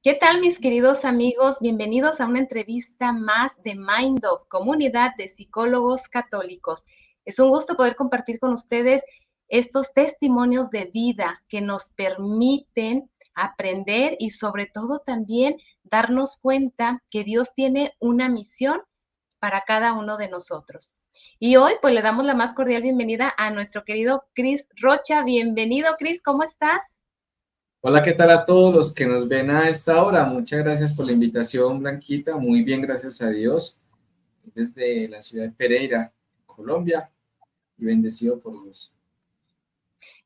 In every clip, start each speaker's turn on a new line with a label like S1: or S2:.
S1: ¿Qué tal, mis queridos amigos? Bienvenidos a una entrevista más de Mind of, comunidad de psicólogos católicos. Es un gusto poder compartir con ustedes estos testimonios de vida que nos permiten aprender y sobre todo también darnos cuenta que Dios tiene una misión para cada uno de nosotros. Y hoy pues le damos la más cordial bienvenida a nuestro querido Cris Rocha. Bienvenido, Cris, ¿cómo estás?
S2: Hola, ¿qué tal a todos los que nos ven a esta hora? Muchas gracias por la invitación, Blanquita. Muy bien, gracias a Dios. Desde la ciudad de Pereira, Colombia, y bendecido por Dios.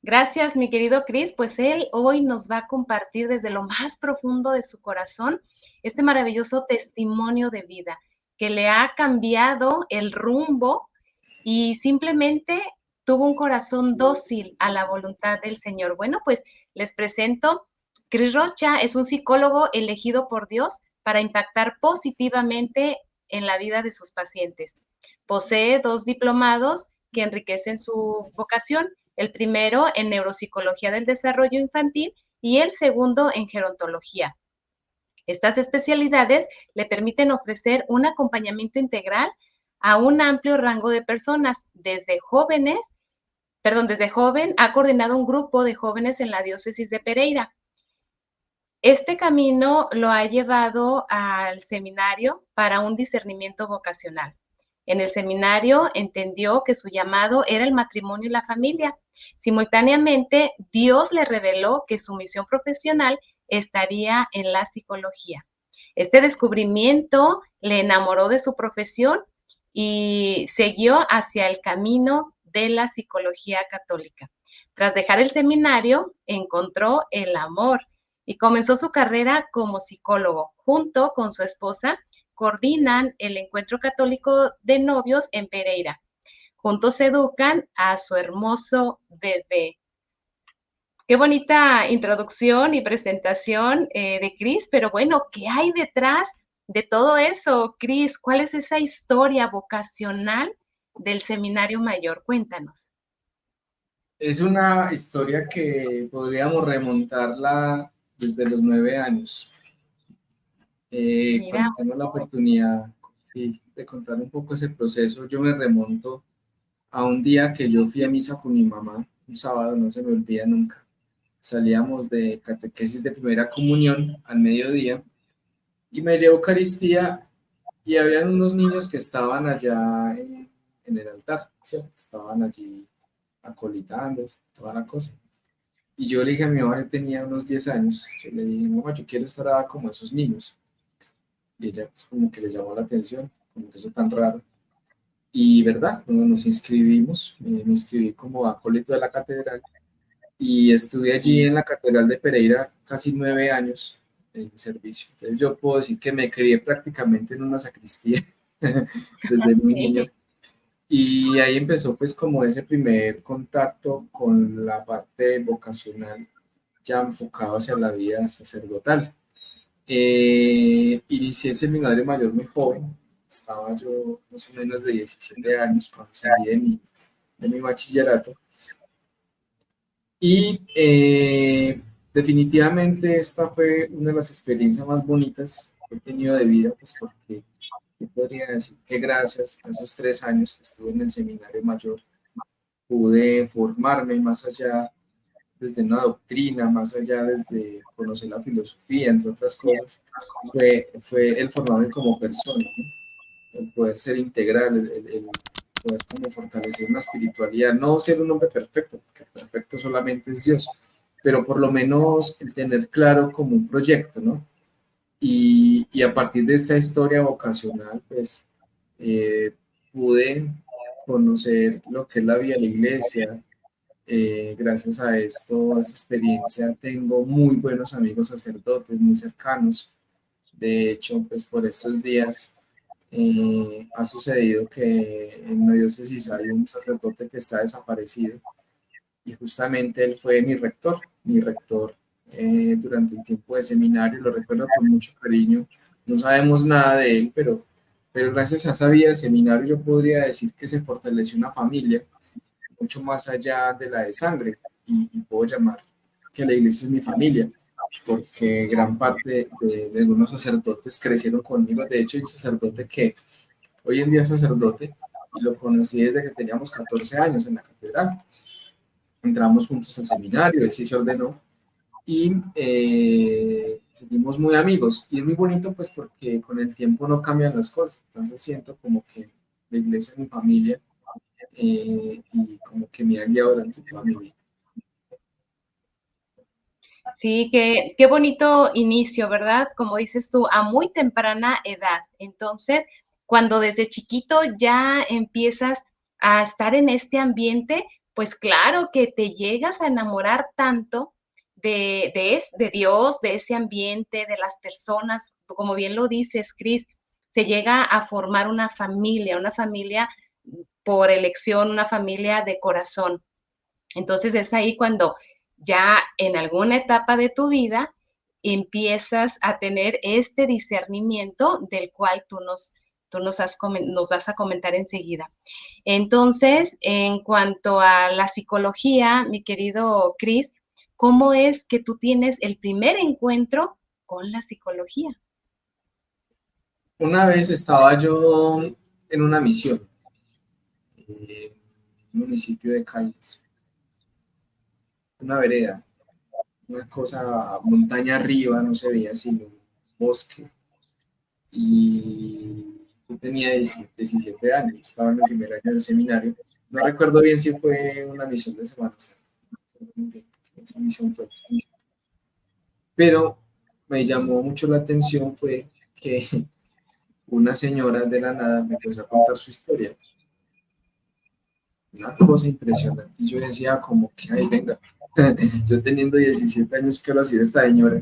S1: Gracias, mi querido Cris. Pues él hoy nos va a compartir desde lo más profundo de su corazón este maravilloso testimonio de vida que le ha cambiado el rumbo y simplemente tuvo un corazón dócil a la voluntad del Señor. Bueno, pues les presento, Cris Rocha es un psicólogo elegido por Dios para impactar positivamente en la vida de sus pacientes. Posee 2 diplomados que enriquecen su vocación, el primero en neuropsicología del desarrollo infantil y el segundo en gerontología. Estas especialidades le permiten ofrecer un acompañamiento integral a un amplio rango de personas, desde joven ha coordinado un grupo de jóvenes en la diócesis de Pereira. Este camino lo ha llevado al seminario para un discernimiento vocacional. En el seminario entendió que su llamado era el matrimonio y la familia. Simultáneamente, Dios le reveló que su misión profesional estaría en la psicología. Este descubrimiento le enamoró de su profesión y siguió hacia el camino de la psicología católica. Tras dejar el seminario, encontró el amor y comenzó su carrera como psicólogo. Junto con su esposa, coordinan el encuentro católico de novios en Pereira. Juntos educan a su hermoso bebé. Qué bonita introducción y presentación de Cris, pero bueno, ¿qué hay detrás de todo eso, Cris? ¿Cuál es esa historia vocacional del Seminario Mayor? Cuéntanos.
S2: Es una historia que podríamos remontarla desde los 9 años.
S1: Mira,
S2: Cuando tengo la oportunidad, sí, de contar un poco ese proceso, yo me remonto a un día que yo fui a misa con mi mamá, un sábado, no se me olvida nunca. Salíamos de catequesis de primera comunión al mediodía y me llevó Eucaristía y habían unos niños que estaban allá en el altar, ¿cierto? Estaban allí acolitando, toda la cosa. Y yo le dije a mi mamá, yo tenía unos 10 años, yo le dije, mamá, yo quiero estar allá como esos niños. Y ella pues como que le llamó la atención, como que eso tan raro. Y verdad, cuando nos inscribimos, me inscribí como acólito de la catedral y estuve allí en la catedral de Pereira casi 9 años en servicio. Entonces yo puedo decir que me crié prácticamente en una sacristía desde muy niño.
S1: sí.
S2: Y ahí empezó pues como ese primer contacto con la parte vocacional ya enfocado hacia la vida sacerdotal. Inicié el seminario mayor muy joven, estaba yo más o menos de 17 años cuando salí de mi bachillerato. Y definitivamente esta fue una de las experiencias más bonitas que he tenido de vida, pues porque yo podría decir que gracias a esos 3 años que estuve en el seminario mayor, pude formarme más allá desde una doctrina, más allá desde conocer la filosofía, entre otras cosas, fue el formarme como persona, ¿no? El poder ser integral, el poder como fortalecer una espiritualidad, no ser un hombre perfecto, porque perfecto solamente es Dios, pero por lo menos el tener claro como un proyecto, ¿no? Y a partir de esta historia vocacional, pues eh, pude conocer lo que es la vida de la iglesia. Gracias a esto, a esta experiencia, tengo muy buenos amigos sacerdotes, muy cercanos. De hecho, pues por estos días ha sucedido que en la diócesis hay un sacerdote que está desaparecido y justamente él fue mi rector durante el tiempo de seminario, lo recuerdo con mucho cariño. No sabemos nada de él, pero gracias a esa vida de seminario yo podría decir que se fortaleció una familia mucho más allá de la de sangre y puedo llamar que la iglesia es mi familia. porque gran parte de algunos sacerdotes crecieron conmigo. De hecho, hay un sacerdote que hoy en día es sacerdote y lo conocí desde que teníamos 14 años en la catedral. Entramos juntos al seminario, él sí se ordenó y seguimos muy amigos. Y es muy bonito pues porque con el tiempo no cambian las cosas. Entonces siento como que la iglesia es mi familia y como que me ha guiado durante toda mi vida.
S1: Sí, qué bonito inicio, ¿verdad? Como dices tú, a muy temprana edad. Entonces, cuando desde chiquito ya empiezas a estar en este ambiente, pues claro que te llegas a enamorar tanto de Dios, de ese ambiente, de las personas, como bien lo dices, Cris, se llega a formar una familia por elección, una familia de corazón. Entonces es ahí cuando ya en alguna etapa de tu vida empiezas a tener este discernimiento del cual nos vas a comentar enseguida. Entonces, en cuanto a la psicología, mi querido Cris, ¿cómo es que tú tienes el primer encuentro con la psicología?
S2: Una vez estaba yo en una misión en un municipio de Caldas, una vereda, una cosa montaña arriba, no se veía sino un bosque. Y yo tenía 17 años, estaba en el primer año del seminario. No recuerdo bien si fue una misión de Semana Santa, no recuerdo muy bien qué esa misión fue. Pero me llamó mucho la atención fue que una señora de la nada me empezó a contar su historia. Una cosa impresionante. Y yo decía como que, ay, venga, yo teniendo 17 años, ¿qué lo hacía esta señora?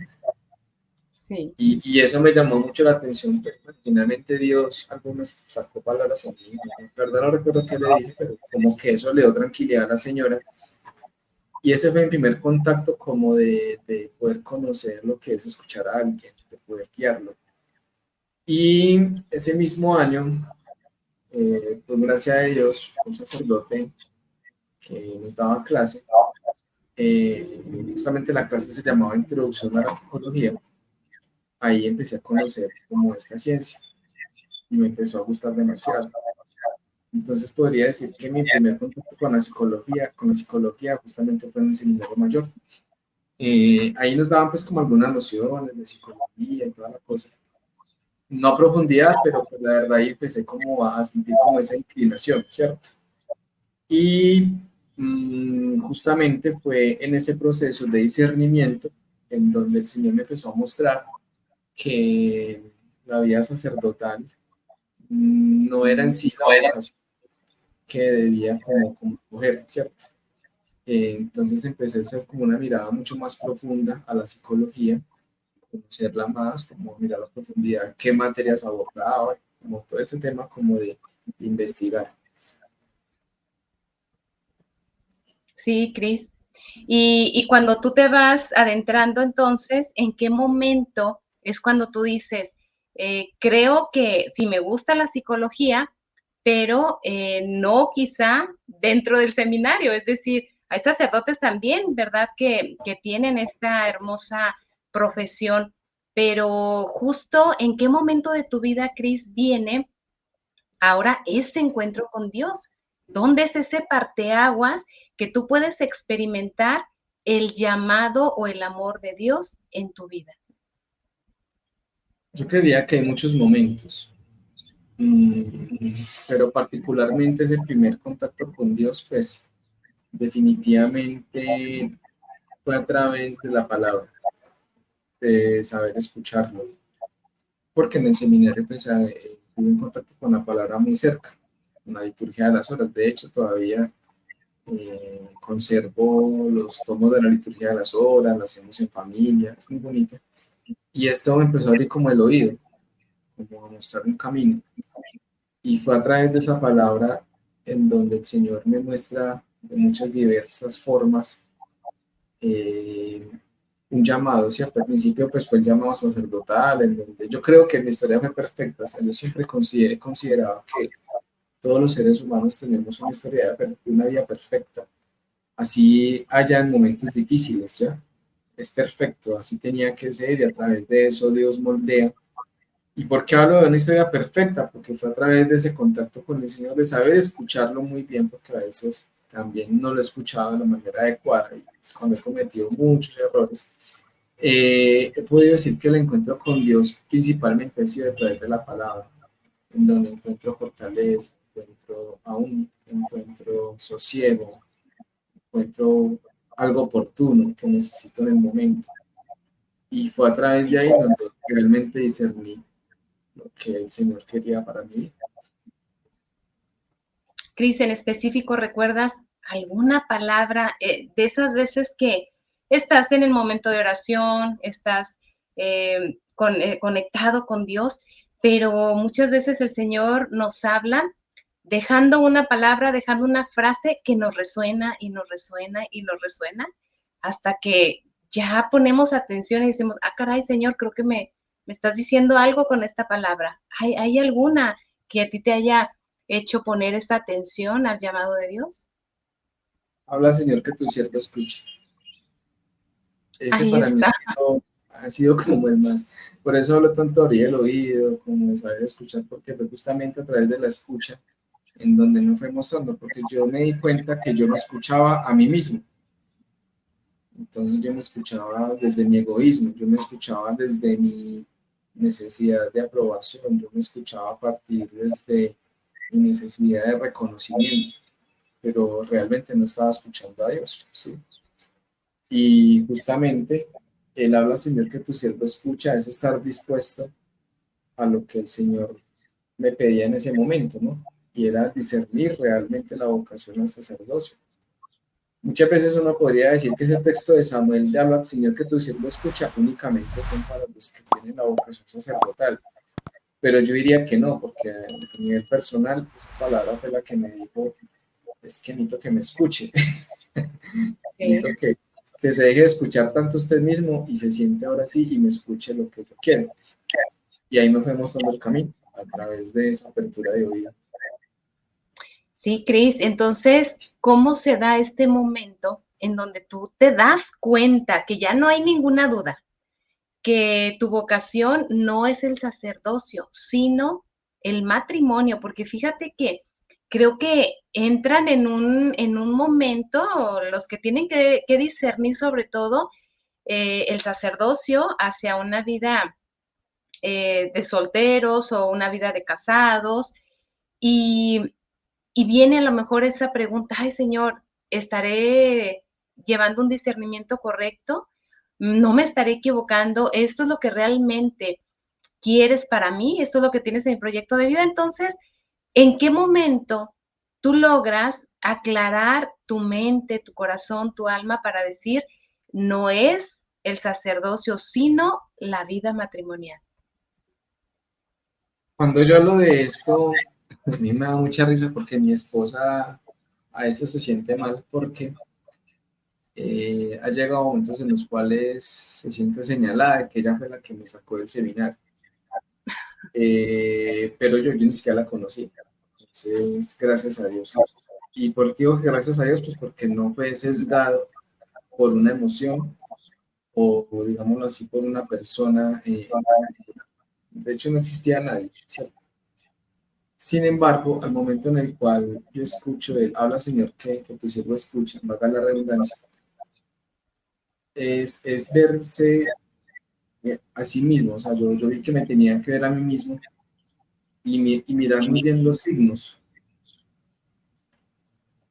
S1: Sí.
S2: Y eso me llamó mucho la atención. Pues, finalmente Dios algo me sacó palabras en mí. La verdad no recuerdo qué le dije, pero como que eso le dio tranquilidad a la señora. Y ese fue mi primer contacto como de poder conocer lo que es escuchar a alguien, de poder guiarlo. Y ese mismo año, pues gracias a Dios, un sacerdote que nos daba clase, justamente la clase se llamaba Introducción a la Psicología. Ahí empecé a conocer como esta ciencia y me empezó a gustar demasiado. Entonces podría decir que mi primer contacto con la psicología justamente fue en el seminario mayor. Ahí nos daban pues como algunas nociones de psicología y toda la cosa. No a profundidad, pero pues la verdad ahí empecé como a sentir como esa inclinación, ¿cierto? Y justamente fue en ese proceso de discernimiento en donde el Señor me empezó a mostrar que la vida sacerdotal no era en sí la vocación que debía como coger, ¿cierto? Entonces empecé a hacer como una mirada mucho más profunda a la psicología, conocerla más, como mirar la profundidad, qué materias abordaba, como todo este tema como de investigar.
S1: Sí, Cris. Y cuando tú te vas adentrando, entonces, ¿en qué momento es cuando tú dices, creo que sí me gusta la psicología, pero no quizá dentro del seminario? Es decir, hay sacerdotes también, ¿verdad? Que tienen esta hermosa profesión, pero justo en qué momento de tu vida, Cris, viene ahora ese encuentro con Dios. ¿Dónde es ese parteaguas que tú puedes experimentar el llamado o el amor de Dios en tu vida?
S2: Yo creía que hay muchos momentos, pero particularmente ese primer contacto con Dios, pues definitivamente fue a través de la palabra, de saber escucharlo, porque en el seminario pues, tuve un contacto con la palabra muy cerca, con la liturgia de las horas. De hecho, todavía conservo los tomos de la liturgia de las horas, la hacemos en familia, es muy bonito. Y esto me empezó a abrir como el oído, como a mostrar un camino. Y fue a través de esa palabra en donde el Señor me muestra de muchas diversas formas eh, un llamado, ¿cierto? Al principio pues fue el llamado sacerdotal, en donde yo creo que mi historia fue perfecta, o sea, yo siempre consideraba que todos los seres humanos tenemos una historia de una vida perfecta, así haya en momentos difíciles, ¿ya? es perfecto, así tenía que ser y a través de eso Dios moldea. ¿Y por qué hablo de una historia perfecta? Porque fue a través de ese contacto con el Señor, de saber escucharlo muy bien, porque a veces también no lo he escuchado de la manera adecuada y es cuando he cometido muchos errores. He podido decir que el encuentro con Dios principalmente ha sido a través de la palabra, en donde encuentro fortaleza, encuentro sosiego, encuentro algo oportuno que necesito en el momento. Y fue a través de ahí donde realmente discerní lo que el Señor quería para mi vida.
S1: Cris, en específico, ¿recuerdas alguna palabra de esas veces que estás en el momento de oración, estás conectado con Dios, pero muchas veces el Señor nos habla dejando una palabra, dejando una frase que nos resuena y nos resuena y nos resuena hasta que ya ponemos atención y decimos, ah, caray, Señor, creo que me estás diciendo algo con esta palabra? ¿Hay alguna que a ti te haya hecho poner esta atención al llamado de Dios?
S2: Habla, Señor, que tu siervo escuche. Ese
S1: Ahí
S2: para mí
S1: está.
S2: ha sido como el más. Por eso hablo tanto de abrir el oído, como de saber escuchar, porque fue justamente a través de la escucha en donde me fue mostrando, porque yo me di cuenta que yo me escuchaba a mí mismo. Entonces yo me escuchaba desde mi egoísmo, yo me escuchaba desde mi necesidad de aprobación, yo me escuchaba a partir desde mi necesidad de reconocimiento, pero realmente no estaba escuchando a Dios, ¿sí? Y justamente Él habla, Señor, que tu siervo escucha, es estar dispuesto a lo que el Señor me pedía en ese momento, ¿no? Y era discernir realmente la vocación al sacerdocio. Muchas veces uno podría decir que ese texto de Samuel de habla, Señor, que tu siervo escucha, únicamente son para los que tienen la vocación sacerdotal. Pero yo diría que no, porque a nivel personal, esa palabra fue la que me dijo, es que necesito que me escuche.
S1: Sí.
S2: Necesito que se deje de escuchar tanto usted mismo y se siente ahora sí y me escuche lo que yo quiero. Y ahí me fue mostrando el camino a través de esa apertura de oído.
S1: Sí, Cris, entonces, ¿cómo se da este momento en donde tú te das cuenta que ya no hay ninguna duda, que tu vocación no es el sacerdocio, sino el matrimonio? Porque fíjate que creo que entran en un momento los que tienen que discernir sobre todo el sacerdocio hacia una vida de solteros o una vida de casados y, y viene a lo mejor esa pregunta, ay Señor, ¿estaré llevando un discernimiento correcto? ¿No me estaré equivocando? ¿Esto es lo que realmente quieres para mí? ¿Esto es lo que tienes en mi proyecto de vida? Entonces, ¿en qué momento tú logras aclarar tu mente, tu corazón, tu alma para decir, no es el sacerdocio, sino la vida matrimonial?
S2: Cuando yo hablo de esto, a mí me da mucha risa porque mi esposa a veces se siente mal porque ha llegado momentos en los cuales se siente señalada de que ella fue la que me sacó del seminario. Pero yo ni siquiera la conocí. Entonces, gracias a Dios. ¿Y por qué digo que gracias a Dios? Pues porque no fue sesgado por una emoción o digámoslo así, por una persona en particular. De hecho, no existía nadie, ¿cierto? Sin embargo, al momento en el cual yo escucho él, habla Señor, que tu siervo escucha, valga la redundancia, es verse a sí mismo. O sea, yo vi que me tenía que ver a mí mismo y mirar muy bien los signos.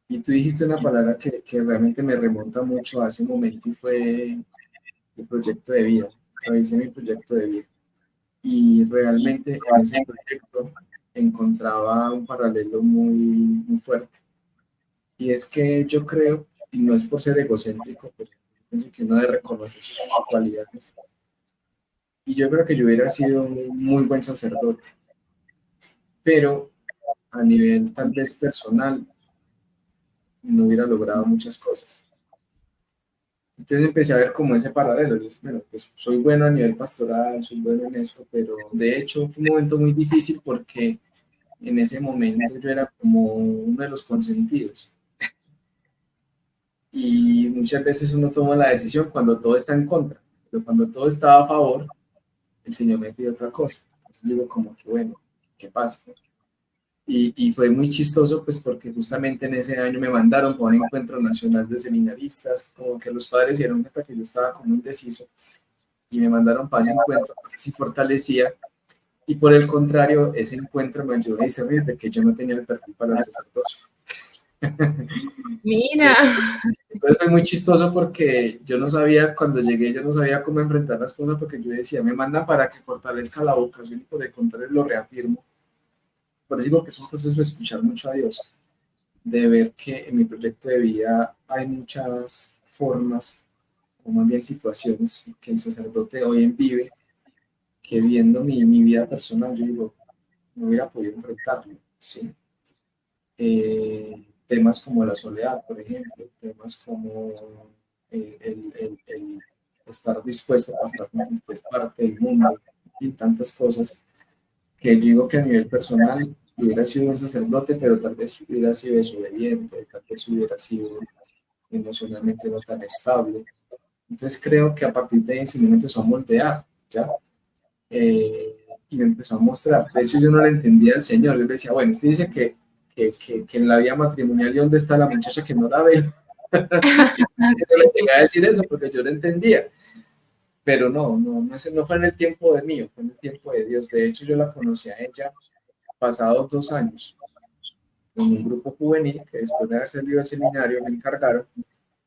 S2: Y tú dijiste una palabra que realmente me remonta mucho a ese momento y fue el proyecto de vida. Revisé mi proyecto de vida. Y realmente en ese proyecto encontraba un paralelo muy fuerte. Y es que yo creo, y no es por ser egocéntrico, pero pienso que uno debe reconocer sus cualidades. Y yo creo que yo hubiera sido un muy buen sacerdote, pero a nivel tal vez personal no hubiera logrado muchas cosas. Entonces empecé a ver como ese paralelo. Yo dije, bueno, pues soy bueno a nivel pastoral, soy bueno en esto, pero de hecho fue un momento muy difícil porque en ese momento yo era como uno de los consentidos. y muchas veces uno toma la decisión cuando todo está en contra, pero cuando todo estaba a favor, el Señor me pide otra cosa. Entonces yo digo como que bueno, ¿qué pasa? Y fue muy chistoso, pues porque justamente en ese año me mandaron para un encuentro nacional de seminaristas, como que los padres dieron cuenta que yo estaba como indeciso, y me mandaron para ese encuentro, a ver si fortalecía, y por el contrario, ese encuentro me ayudó a discernir de que yo no tenía el perfil para el sacerdocio.
S1: Mira.
S2: Entonces fue muy chistoso porque yo no sabía, cuando llegué, yo no sabía cómo enfrentar las cosas, porque yo decía, me mandan para que fortalezca la vocación, y por el contrario lo reafirmo. Por eso digo que es un proceso de escuchar mucho a Dios, de ver que en mi proyecto de vida hay muchas formas, o más bien situaciones, que el sacerdote hoy en vive, que viendo mi vida personal, yo digo, no hubiera podido enfrentarlo, ¿sí? Temas como la soledad, por ejemplo, temas como el estar dispuesto a estar en cualquier parte del mundo, y tantas cosas, que yo digo que a nivel personal hubiera sido un sacerdote, pero tal vez hubiera sido desobediente, tal vez hubiera sido emocionalmente no tan estable. Entonces creo que a partir de ahí se me empezó a moldear, ¿ya? Y me empezó a mostrar. De hecho, yo no le entendía al Señor. Yo le decía, bueno, usted dice que en la vida matrimonial, ¿y dónde está la muchacha que no la veo? Yo le llegué a decir eso porque yo lo entendía. Pero no fue en el tiempo de mí, fue en el tiempo de Dios. De hecho, yo la conocí a ella pasados 2 años en un grupo juvenil, que después de haber salido del seminario me encargaron,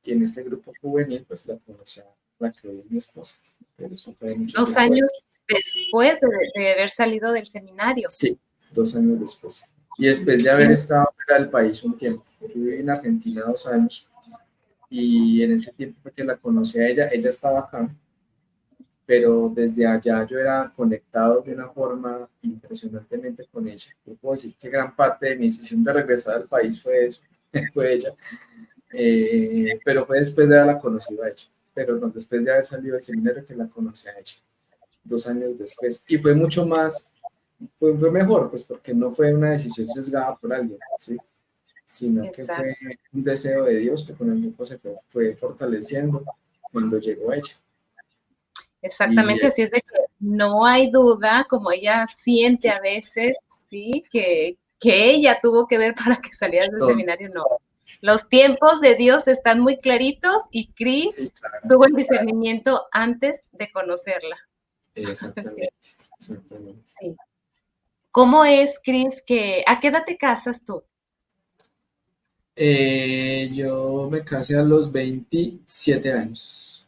S2: y en este grupo juvenil pues la conocí a la que hoy es mi esposa, pero eso fue mucho
S1: 2
S2: tiempo
S1: años
S2: después.
S1: después de haber salido del seminario.
S2: Sí, 2 años después. Y después de haber estado fuera del país un tiempo. Yo viví en Argentina 2 años, y en ese tiempo fue que la conocí a ella. Ella estaba acá, pero desde allá yo era conectado de una forma impresionantemente con ella. Yo puedo decir que gran parte de mi decisión de regresar al país fue eso, fue ella. Pero fue después de haberla conocido a ella, pero no, después de haber salido del seminario, que la conocí a ella, 2 años después. Y fue mucho más, fue mejor, pues porque no fue una decisión sesgada por alguien, ¿sí? Sino que
S1: Exacto.
S2: fue un deseo de Dios que con el tiempo se fue fortaleciendo cuando llegó ella. Y
S1: Exactamente, así es de que no hay duda, como ella siente a veces, ¿sí? Que ella tuvo que ver para que salieras del
S2: todo,
S1: seminario, no. Los tiempos de Dios están muy claritos y Cris
S2: sí, claro,
S1: tuvo el discernimiento antes de conocerla. Sí,
S2: exactamente, exactamente.
S1: sí. ¿Cómo es, Cris, a qué edad te casas tú?
S2: Yo me casé a los 27 años.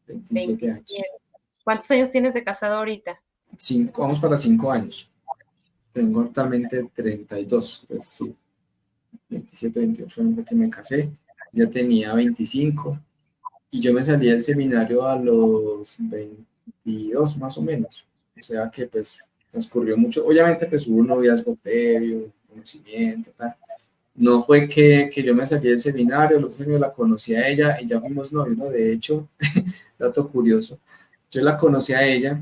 S2: 27 años.
S1: 27. ¿Cuántos años tienes de casado ahorita?
S2: Vamos para 5 años. Tengo actualmente 32, entonces sí, 27, 28 años de que me casé. Ya tenía 25, y yo me salí del seminario a los 22 más o menos. O sea que pues transcurrió mucho. Obviamente pues hubo un noviazgo previo, conocimiento, tal. No fue que yo me salí del seminario, los 2 años la conocí a ella y ya fuimos novios, ¿no? De hecho, dato curioso, yo la conocí a ella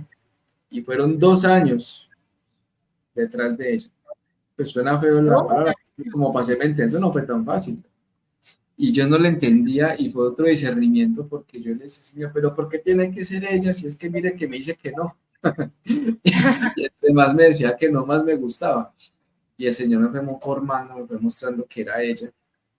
S2: y fueron 2 años detrás de ella. Pues suena feo la
S1: ¿Dos?
S2: palabra, como pasé intenso, no fue tan fácil. Y yo no le entendía, y fue otro discernimiento, porque yo le decía, Señor, pero ¿por qué tiene que ser ella? Si es que mire que me dice que no. Y además me decía que no, más me gustaba. Y el Señor me fue formando, me fue mostrando que era ella.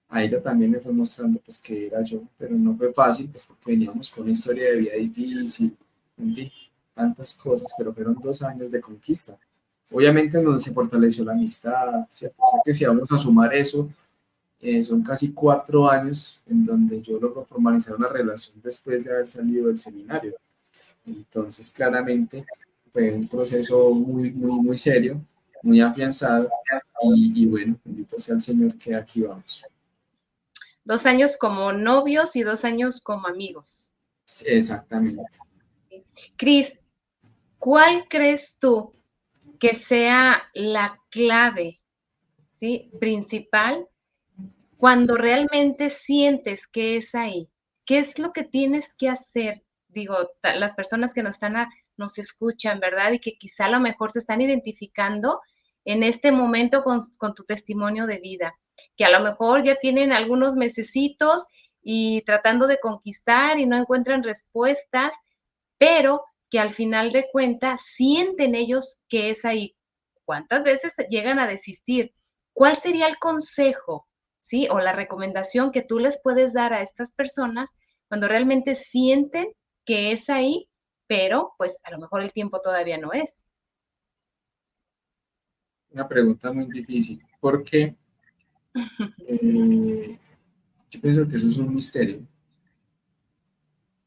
S2: A ella también me fue mostrando pues que era yo, pero no fue fácil, pues porque veníamos con una historia de vida difícil, en fin, tantas cosas, pero fueron 2 años de conquista. Obviamente en donde se fortaleció la amistad, ¿cierto? O sea que si vamos a sumar eso, son casi 4 años en donde yo logro formalizar una relación después de haber salido del seminario. Entonces, claramente fue un proceso muy, muy, muy serio, muy afianzado, y bueno, bendito sea el Señor que aquí vamos.
S1: 2 años como novios y 2 años como amigos.
S2: Exactamente.
S1: Cris, ¿cuál crees tú que sea la clave, ¿sí? Principal cuando realmente sientes que es ahí? ¿Qué es lo que tienes que hacer? Digo, las personas que nos escuchan, ¿verdad? Y que quizá a lo mejor se están identificando en este momento con tu testimonio de vida, que a lo mejor ya tienen algunos mesecitos y tratando de conquistar y no encuentran respuestas, pero que al final de cuentas sienten ellos que es ahí. ¿Cuántas veces llegan a desistir? ¿Cuál sería el consejo, sí, o la recomendación que tú les puedes dar a estas personas cuando realmente sienten que es ahí, pero pues a lo mejor el tiempo todavía no es?
S2: Una pregunta muy difícil, porque yo pienso que eso es un misterio.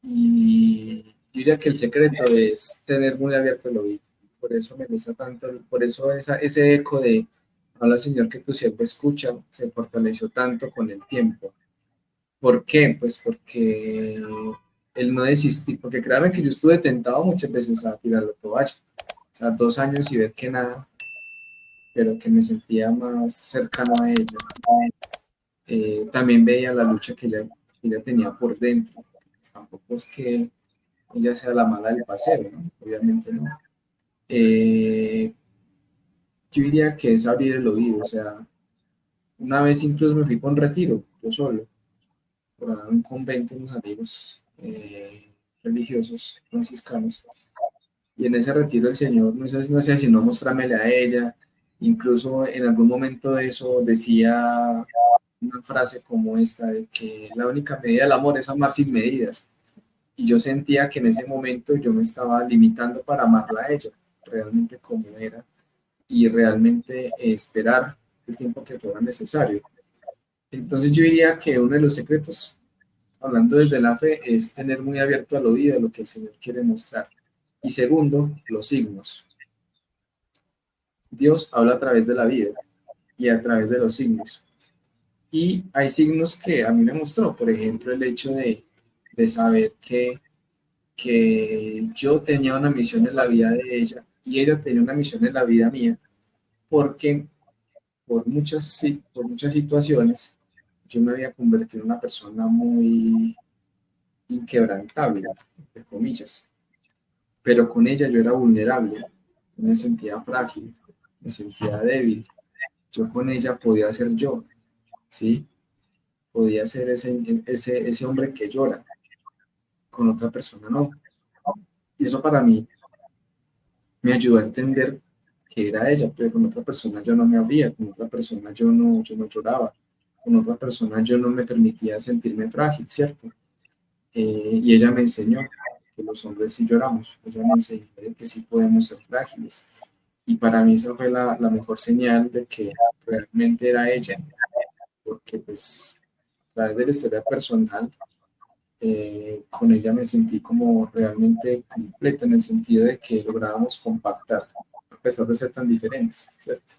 S2: Y yo diría que el secreto es tener muy abierto el oído. Por eso me gusta tanto, por eso ese eco de habla Señor que tu siervo escucha se fortaleció tanto con el tiempo. ¿Por qué? Pues porque él no desistí, porque créanme que yo estuve tentado muchas veces a tirar la toalla. O sea, 2 años y ver que nada, pero que me sentía más cercano a ella. También veía la lucha que ella tenía por dentro. Pues tampoco es que ella sea la mala del paseo, ¿no? Obviamente no. Yo diría que es abrir el oído, o sea, una vez incluso me fui con retiro, yo solo, por un convento, unos amigos religiosos franciscanos, y en ese retiro el Señor, no sé si no mostrámele a ella, incluso en algún momento de eso decía una frase como esta, de que la única medida del amor es amar sin medidas, y yo sentía que en ese momento yo me estaba limitando para amarla a ella, realmente como era, y realmente esperar el tiempo que fuera necesario. Entonces yo diría que uno de los secretos, hablando desde la fe, es tener muy abierto al oído lo que el Señor quiere mostrar. Y segundo, los signos. Dios habla a través de la vida y a través de los signos. Y hay signos que a mí me mostró, por ejemplo, el hecho de saber que yo tenía una misión en la vida de ella y ella tenía una misión en la vida mía, porque por muchas situaciones yo me había convertido en una persona muy inquebrantable, entre comillas, pero con ella yo era vulnerable, yo me sentía frágil, me sentía débil, yo con ella podía ser yo, ¿sí? Podía ser ese hombre que llora, con otra persona no. Y eso para mí me ayudó a entender que era ella, pero con otra persona yo no me abría, con otra persona yo no lloraba, con otra persona yo no me permitía sentirme frágil, ¿cierto? Y ella me enseñó que los hombres sí lloramos, ella me enseñó que sí podemos ser frágiles. Y para mí esa fue la mejor señal de que realmente era ella, porque pues a través de la historia personal, con ella me sentí como realmente completo en el sentido de que lográbamos compactar, a pesar de ser tan diferentes, ¿cierto?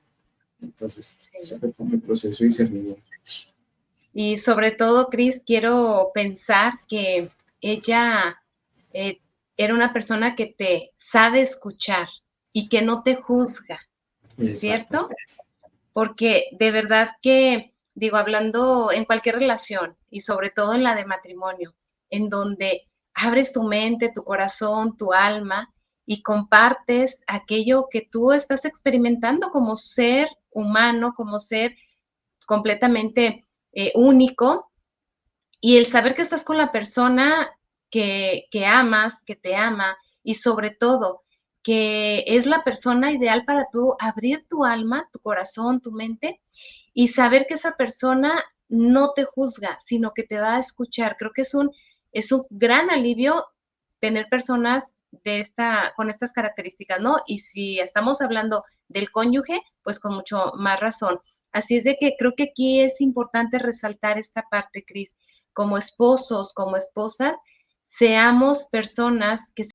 S2: Entonces, ese fue mi proceso de discernimiento.
S1: Y sobre todo, Cris, quiero pensar que ella eh, era una persona que te sabe escuchar y que no te juzga, ¿cierto?
S2: Exactamente.
S1: Porque de verdad que, digo, hablando en cualquier relación y sobre todo en la de matrimonio, en donde abres tu mente, tu corazón, tu alma y compartes aquello que tú estás experimentando como ser humano, como ser completamente único, y el saber que estás con la persona que amas, que te ama, y sobre todo que es la persona ideal para tú abrir tu alma, tu corazón, tu mente, y saber que esa persona no te juzga, sino que te va a escuchar. Creo que es un gran alivio tener personas con estas características, ¿no? Y si estamos hablando del cónyuge, pues con mucho más razón. Así es de que creo que aquí es importante resaltar esta parte, Cris. Como esposos, como esposas, seamos personas que